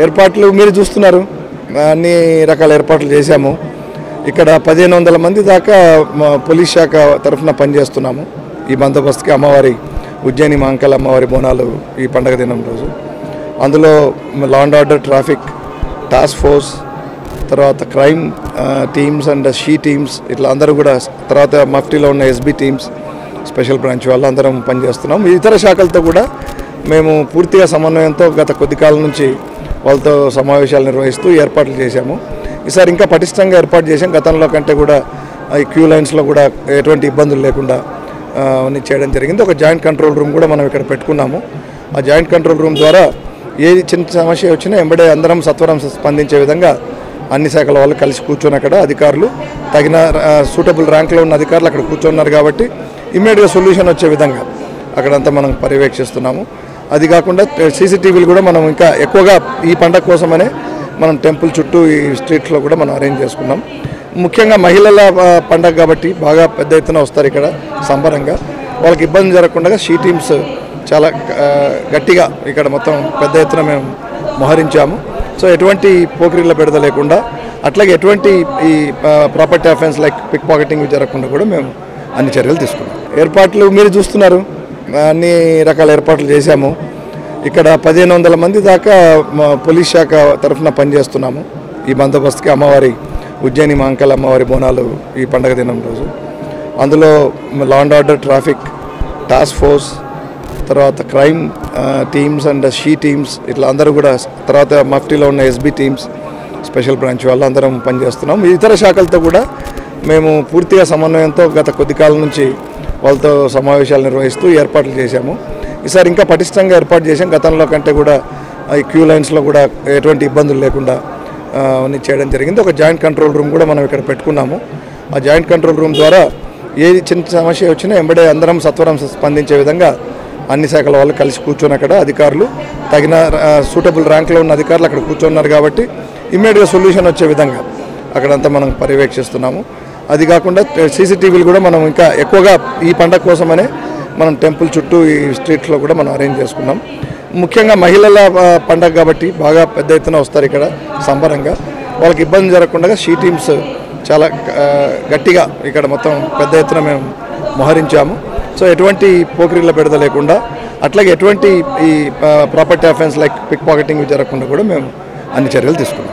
ఏర్పాట్లు మీరు చూస్తున్నారు, అన్ని రకాల ఏర్పాట్లు చేశాము. ఇక్కడ 1500 మంది దాకా పోలీస్ శాఖ తరఫున పనిచేస్తున్నాము. ఈ బందోబస్తుకి అమ్మవారి ఉజ్జయిని మహంకాళి అమ్మవారి బోనాలు ఈ పండగ దినం రోజు. అందులో law and order, traffic, task force, తర్వాత crime teams and she teams, ఇట్లా అందరూ కూడా, తర్వాత మఫ్టీలో ఉన్న ఎస్బీ టీమ్స్, స్పెషల్ బ్రాంచ్ వాళ్ళు అందరం పనిచేస్తున్నాం. ఇతర శాఖలతో కూడా మేము పూర్తిగా సమన్వయంతో గత కొద్ది కాలం నుంచి వాళ్ళతో సమావేశాలు నిర్వహిస్తూ ఏర్పాట్లు చేశాము. ఈసారి ఇంకా పటిష్టంగా ఏర్పాటు చేసాం. గతంలో కంటే కూడా ఈ క్యూ లైన్స్లో కూడా ఎటువంటి ఇబ్బందులు లేకుండా అన్నీ చేయడం జరిగింది. ఒక జాయింట్ కంట్రోల్ రూమ్ కూడా మనం ఇక్కడ పెట్టుకున్నాము. ఆ జాయింట్ కంట్రోల్ రూమ్ ద్వారా ఏది చిన్న సమస్య వచ్చినా వెంబడే అందరం సత్వరం స్పందించే విధంగా అన్ని శాఖల వాళ్ళు కలిసి కూర్చొని అక్కడ అధికారులు తగిన సూటబుల్ ర్యాంక్లో ఉన్న అధికారులు అక్కడ కూర్చున్నారు కాబట్టి ఇమ్మీడియట్గా సొల్యూషన్ వచ్చే విధంగా అక్కడంతా మనం పర్యవేక్షిస్తున్నాము. అది కాకుండా సీసీటీవీలు కూడా మనం ఇంకా ఎక్కువగా ఈ పండగ కోసమనే మనం టెంపుల్ చుట్టూ ఈ స్ట్రీట్లో కూడా మనం అరేంజ్ చేసుకున్నాం. ముఖ్యంగా మహిళల పండగ కాబట్టి బాగా పెద్ద ఎత్తున వస్తారు ఇక్కడ సంబరంగా. వాళ్ళకి ఇబ్బంది జరగకుండా షీ టీమ్స్ చాలా గట్టిగా ఇక్కడ మొత్తం పెద్ద ఎత్తున మేము మోహరించాము. సో ఎటువంటి పోకిరీల బెడద లేకుండా, అట్లాగే ఎటువంటి ఈ property offence like pickpocketing జరగకుండా కూడా మేము అన్ని చర్యలు తీసుకున్నాం. ఏర్పాట్లు మీరు చూస్తున్నారు, అన్ని రకాల ఏర్పాట్లు చేశాము. ఇక్కడ 1500 మంది దాకా పోలీస్ శాఖ తరఫున పనిచేస్తున్నాము. ఈ బందోబస్తుకి అమ్మవారి ఉజ్జయిని మహంకాళి అమ్మవారి బోనాలు ఈ పండగ దినం రోజు. అందులో law and order, traffic, task force, తర్వాత crime teams and she teams, ఇట్లా అందరూ కూడా, తర్వాత మఫ్టీలో ఉన్న ఎస్బీ టీమ్స్, స్పెషల్ బ్రాంచ్ వాళ్ళు అందరం పనిచేస్తున్నాం. ఇతర శాఖలతో కూడా మేము పూర్తిగా సమన్వయంతో గత కొద్ది కాలం నుంచి వాళ్ళతో సమావేశాలు నిర్వహిస్తూ ఏర్పాట్లు చేశాము. ఈసారి ఇంకా పటిష్టంగా ఏర్పాటు చేసాం. గతంలో కంటే కూడా ఈ క్యూ లైన్స్లో కూడా ఎటువంటి ఇబ్బందులు లేకుండా అన్నీ చేయడం జరిగింది. ఒక జాయింట్ కంట్రోల్ రూమ్ కూడా మనం ఇక్కడ పెట్టుకున్నాము. ఆ జాయింట్ కంట్రోల్ రూమ్ ద్వారా ఏది చిన్న సమస్య వచ్చినా వెంబడే అందరం సత్వరం స్పందించే విధంగా అన్ని శాఖల వాళ్ళు కలిసి కూర్చొని అక్కడ అధికారులు తగిన సూటబుల్ ర్యాంక్లో ఉన్న అధికారులు అక్కడ కూర్చున్నారు కాబట్టి ఇమ్మీడియట్గా సొల్యూషన్ వచ్చే విధంగా అక్కడంతా మనం పర్యవేక్షిస్తున్నాము. అది కాకుండా సీసీటీవీలు కూడా మనం ఇంకా ఎక్కువగా ఈ పండగ కోసమనే మనం టెంపుల్ చుట్టూ ఈ స్ట్రీట్లో కూడా మనం అరేంజ్ చేసుకున్నాం. ముఖ్యంగా మహిళల పండగ కాబట్టి బాగా పెద్ద ఎత్తున వస్తారు ఇక్కడ సంబరంగా. వాళ్ళకి ఇబ్బంది జరగకుండా షీ టీమ్స్ చాలా గట్టిగా ఇక్కడ మొత్తం పెద్ద ఎత్తున మేము మోహరించాము. సో ఎటువంటి పోకిరీల బెడద లేకుండా, అట్లాగే ఎటువంటి ఈ property offence like pickpocketing జరగకుండా కూడా మేము అన్ని చర్యలు తీసుకున్నాం.